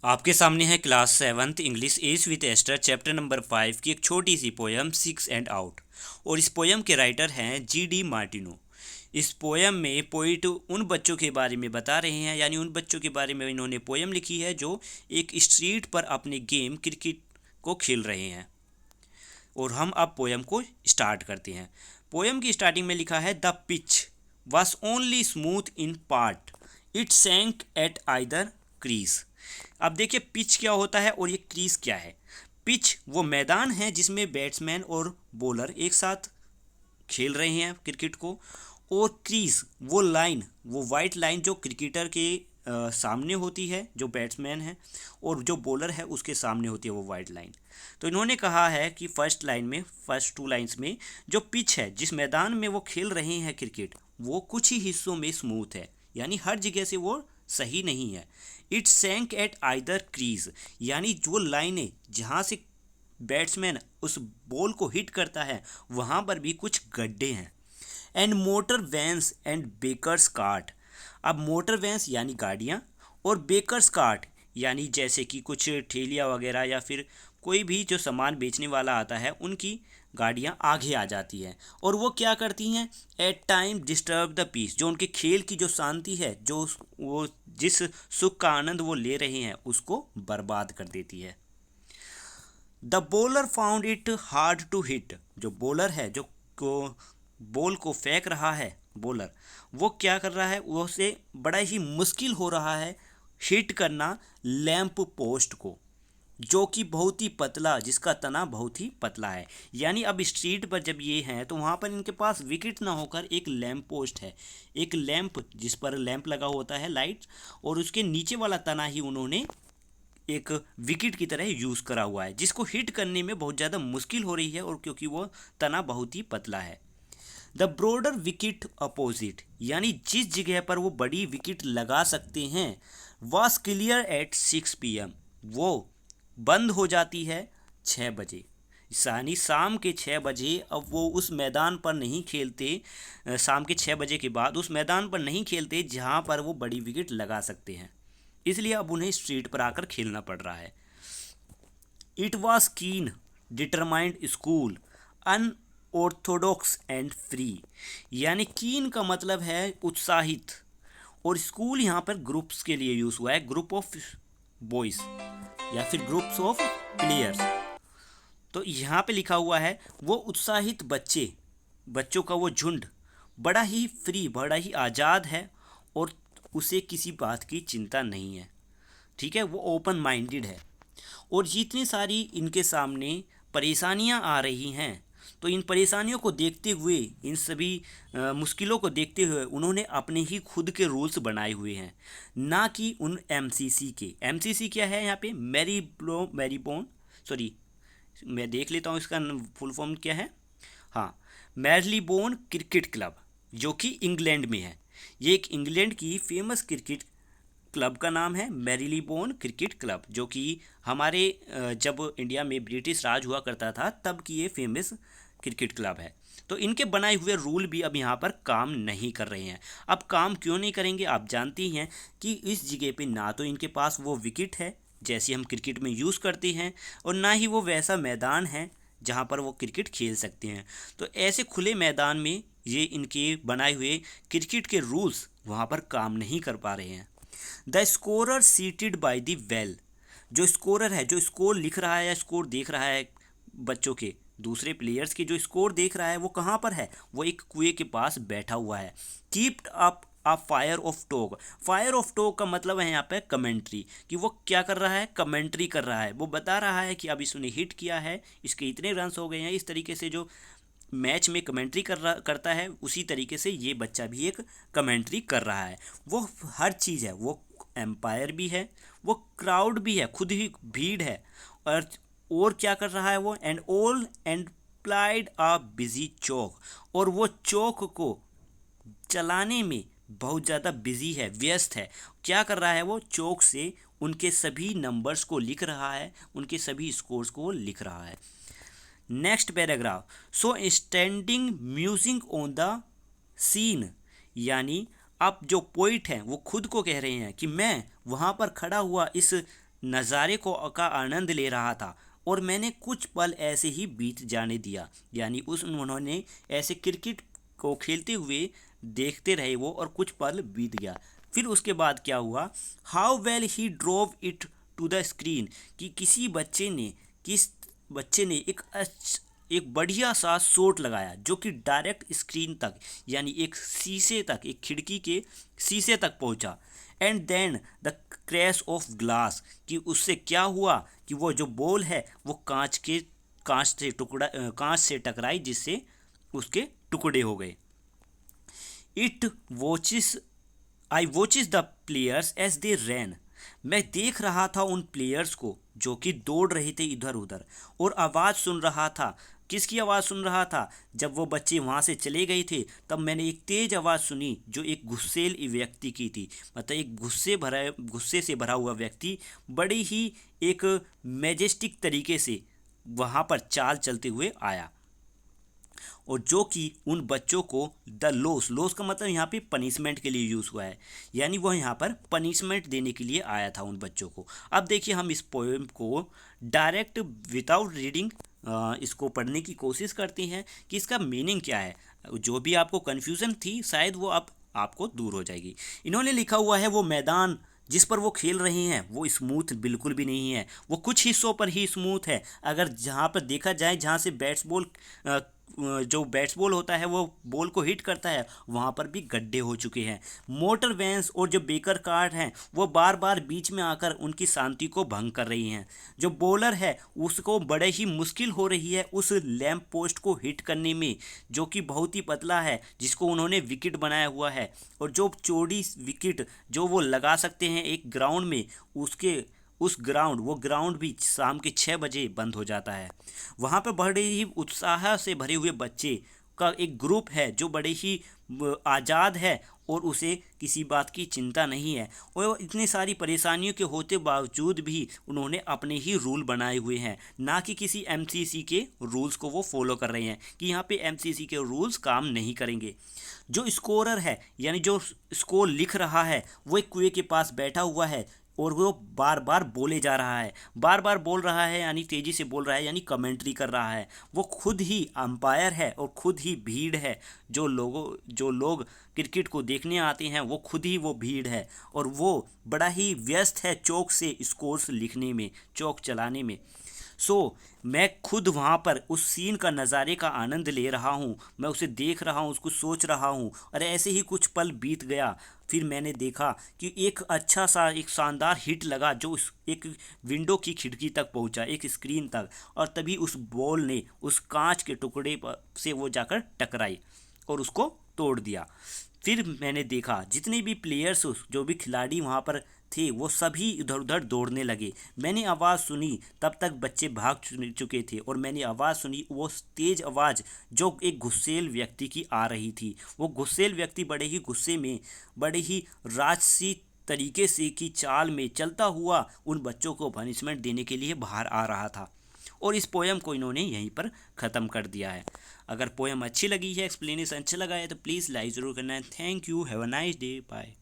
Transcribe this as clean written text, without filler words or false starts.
आपके सामने है class 7th English as with Ester chapter number 5 की एक छोटी सी पोयम सिक्स एंड आउट। और इस पोयम के राइटर हैं जी.डी. मार्टिनो। इस पोयम में पोइट उन बच्चों के बारे में बता रहे हैं, यानी उन बच्चों के बारे में इन्होंने पोयम लिखी है जो एक स्ट्रीट पर अपने गेम क्रिकेट को खेल रहे हैं। और हम अब पोयम को स्टार्ट करते हैं। पोयम की स्टार्टिंग में लिखा है, the pitch was only smooth in part, it sank at either crease. अब देखिए पिच क्या होता है और ये क्रीज क्या है। पिच वो मैदान है जिसमें बैट्समैन और बॉलर एक साथ खेल रहे हैं क्रिकेट को, और क्रीज वो लाइन, वो वाइट लाइन जो क्रिकेटर के सामने होती है, जो बैट्समैन है और जो बॉलर है उसके सामने होती है वो वाइट लाइन। तो इन्होंने कहा है कि फर्स्ट लाइन में, फर्स्ट टू लाइंस में जो पिच है जिस मैदान में वो खेल रहे हैं क्रिकेट, वो कुछ ही हिस्सों में स्मूथ है, यानी हर जगह से वो सही नहीं है। It sank at either crease, यानी जो लाइनें जहाँ से बैट्समैन उस बॉल को हिट करता है वहाँ पर भी कुछ गड्ढे हैं। And motor vans and baker's cart, अब मोटर वैन्स यानी गाड़ियाँ और बेकर्स कार्ट यानी जैसे कि कुछ ठेलियाँ वगैरह या फिर कोई भी जो सामान बेचने वाला आता है उनकी गाड़ियाँ आगे आ जाती हैं और वो क्या करती हैं, at time disturb the peace, जो उनके खेल की जो शांति है, जो वो जिस सुख का आनंद वो ले रहे हैं उसको बर्बाद कर देती है। The bowler found it hard to hit, जो बॉलर है जो को बॉल को फेंक रहा है बॉलर, वो क्या कर रहा है, वो से बड़ा ही मुश्किल हो रहा है हिट करना लैंप पोस्ट को, जो कि बहुत ही पतला, जिसका तना बहुत ही पतला है। यानी अब स्ट्रीट पर जब ये हैं तो वहाँ पर इनके पास विकेट ना होकर एक लैंप पोस्ट है, एक लैंप जिस पर लैंप लगा होता है लाइट, और उसके नीचे वाला तना ही उन्होंने एक विकेट की तरह यूज़ करा हुआ है, जिसको हिट करने में बहुत ज़्यादा मुश्किल हो रही है और क्योंकि वो तना बहुत ही पतला है। द ब्रॉडर विकेट अपोजिट, यानी जिस जगह पर वो बड़ी विकेट लगा सकते हैं, वाज क्लियर एट 6 PM, वो बंद हो जाती है 6 बजे, यानी शाम के 6 बजे। अब वो उस मैदान पर नहीं खेलते, शाम के 6 बजे के बाद उस मैदान पर नहीं खेलते जहाँ पर वो बड़ी विकेट लगा सकते हैं, इसलिए अब उन्हें स्ट्रीट पर आकर खेलना पड़ रहा है। इट वॉज कीन determined school unorthodox and free, यानी कीन का मतलब है उत्साहित, और स्कूल यहाँ पर ग्रुप्स के लिए यूज़ हुआ है, ग्रुप ऑफ बॉयज़ या फिर ग्रुप्स ऑफ प्लेयर्स। तो यहाँ पे लिखा हुआ है वो उत्साहित बच्चे, बच्चों का वो झुंड बड़ा ही फ्री, बड़ा ही आज़ाद है और उसे किसी बात की चिंता नहीं है, ठीक है, वो ओपन माइंडेड है। और जितनी सारी इनके सामने परेशानियां आ रही हैं, तो इन परेशानियों को देखते हुए, इन सभी मुश्किलों को देखते हुए उन्होंने अपने ही खुद के रूल्स बनाए हुए हैं, ना कि उन एमसीसी के। एमसीसी क्या है यहाँ पे, मैरीबोन, सॉरी मैं देख लेता हूँ इसका फुल फॉर्म क्या है। हाँ, मैरीबोन क्रिकेट क्लब, जो कि इंग्लैंड में है। ये एक इंग्लैंड की फेमस क्रिकेट क्लब का नाम है मैरीलीबोन क्रिकेट क्लब, जो कि हमारे जब इंडिया में ब्रिटिश राज हुआ करता था तब की ये फेमस क्रिकेट क्लब है। तो इनके बनाए हुए रूल भी अब यहाँ पर काम नहीं कर रहे हैं। अब काम क्यों नहीं करेंगे, आप जानती हैं कि इस जगह पे ना तो इनके पास वो विकेट है जैसे हम क्रिकेट में यूज़ करते हैं, और ना ही वो वैसा मैदान है जहाँ पर वो क्रिकेट खेल सकते हैं। तो ऐसे खुले मैदान में ये इनके बनाए हुए क्रिकेट के रूल्स वहाँ पर काम नहीं कर पा रहे हैं। The scorer seated by the well, जो स्कोरर है, जो स्कोर लिख रहा है या स्कोर देख रहा है बच्चों के, दूसरे प्लेयर्स के जो स्कोर देख रहा है, वो कहाँ पर है, वो एक कुएं के पास बैठा हुआ है। Keeped up a fire of talk, fire of talk का मतलब है यहाँ पे कमेंट्री, कि वो क्या कर रहा है, कमेंट्री कर रहा है, वो बता रहा है कि अब इसने हिट किया है, इसके इतने रन्स हो गए हैं। इस तरीके से जो मैच में कमेंट्री करता है, उसी तरीके से ये बच्चा भी एक कमेंट्री कर रहा है। वो हर चीज़ है, वो एम्पायर भी है, वो क्राउड भी है, खुद ही भीड़ है, और क्या कर रहा है वो, and all and plied a busy chalk, और वो चौक को चलाने में बहुत ज़्यादा बिजी है, व्यस्त है। क्या कर रहा है वो, चौक से उनके सभी नंबर्स को लिख रहा है, उनके सभी स्कोर्स को लिख रहा है। Next paragraph, so standing musing on the scene, यानी अब जो पोइट हैं वो खुद को कह रहे हैं कि मैं वहाँ पर खड़ा हुआ इस नज़ारे को का आनंद ले रहा था और मैंने कुछ पल ऐसे ही बीत जाने दिया। यानी उन्होंने ऐसे क्रिकेट को खेलते हुए देखते रहे वो और कुछ पल बीत गया। फिर उसके बाद क्या हुआ, how well he drove it to the screen, कि किस बच्चे ने एक बढ़िया सा शॉट लगाया जो कि डायरेक्ट स्क्रीन तक, यानी एक शीशे तक, एक खिड़की के शीशे तक पहुंचा। And then the crash of glass, कि उससे क्या हुआ कि वो जो बॉल है वो कांच से टकराई, जिससे उसके टुकड़े हो गए। It watches I watches the players as they ran, मैं देख रहा था उन प्लेयर्स को जो कि दौड़ रहे थे इधर उधर, और आवाज़ सुन रहा था। किसकी आवाज़ सुन रहा था? जब वो बच्चे वहाँ से चले गए थे तब मैंने एक तेज़ आवाज़ सुनी जो एक गुस्सेल व्यक्ति की थी। मतलब एक गुस्से से भरा हुआ व्यक्ति बड़ी ही एक मैजेस्टिक तरीके से वहाँ पर चाल चलते हुए आया, और जो कि उन बच्चों को द लोस का मतलब यहाँ पे पनिशमेंट के लिए यूज़ हुआ है, यानी वह यहाँ पर पनिशमेंट देने के लिए आया था उन बच्चों को। अब देखिए हम इस पोएम को डायरेक्ट विदाउट रीडिंग इसको पढ़ने की कोशिश करते हैं कि इसका मीनिंग क्या है। जो भी आपको कन्फ्यूज़न थी शायद वो अब आपको दूर हो जाएगी। इन्होंने लिखा हुआ है, वो मैदान जिस पर वो खेल रहे हैं वो स्मूथ बिल्कुल भी नहीं है, वो कुछ हिस्सों पर ही स्मूथ है। अगर जहाँ पर देखा जाए, जहाँ से जो बैट्सबॉल होता है वो बॉल को हिट करता है, वहाँ पर भी गड्ढे हो चुके हैं। मोटर वैन्स और जो बेकर कार हैं वो बार बार बीच में आकर उनकी शांति को भंग कर रही हैं। जो बॉलर है उसको बड़े ही मुश्किल हो रही है उस लैंप पोस्ट को हिट करने में, जो कि बहुत ही पतला है, जिसको उन्होंने विकेट बनाया हुआ है। और जो चौड़ी विकेट जो वो लगा सकते हैं एक ग्राउंड में, वो ग्राउंड भी शाम के 6 बजे बंद हो जाता है। वहाँ पर बड़े ही उत्साह से भरे हुए बच्चे का एक ग्रुप है जो बड़े ही आज़ाद है और उसे किसी बात की चिंता नहीं है, और इतनी सारी परेशानियों के होते बावजूद भी उन्होंने अपने ही रूल बनाए हुए हैं, ना कि किसी एमसीसी के रूल्स को वो फॉलो कर रहे हैं कि यहाँ पे एमसीसी के रूल्स काम नहीं करेंगे। जो स्कोरर है, यानी जो स्कोर लिख रहा है, वो एक कुएं के पास बैठा हुआ है और वो बार बार बोल रहा है, यानी तेज़ी से बोल रहा है, यानी कमेंट्री कर रहा है। वो खुद ही अंपायर है और खुद ही भीड़ है। जो लोग क्रिकेट को देखने आते हैं वो खुद ही वो भीड़ है, और वो बड़ा ही व्यस्त है चौक से स्कोर्स लिखने में, चौक चलाने में। मैं खुद वहाँ पर उस सीन का नज़ारे का आनंद ले रहा हूँ, मैं उसे देख रहा हूँ, उसको सोच रहा हूँ, और ऐसे ही कुछ पल बीत गया। फिर मैंने देखा कि एक शानदार हिट लगा जो एक विंडो की खिड़की तक पहुँचा, एक स्क्रीन तक, और तभी उस बॉल ने उस कांच के टुकड़े पर से वो जाकर टकराई और उसको तोड़ दिया। फिर मैंने देखा जितने भी प्लेयर्स, जो भी खिलाड़ी वहाँ पर थे, वो सभी इधर उधर दौड़ने लगे। मैंने आवाज़ सुनी, तब तक बच्चे भाग चुके थे, और मैंने आवाज़ सुनी, वो तेज़ आवाज़ जो एक गुस्सेल व्यक्ति की आ रही थी। वो गुस्सेल व्यक्ति बड़े ही गुस्से में, बड़े ही राजसी तरीके से की चाल में चलता हुआ उन बच्चों को पनिशमेंट देने के लिए बाहर आ रहा था। और इस पोएम को इन्होंने यहीं पर ख़त्म कर दिया है। अगर पोएम अच्छी लगी है, एक्सप्लेनेशन अच्छा लगा है, तो प्लीज़ लाइक ज़रूर करना है। Thank you, have a nice day, bye.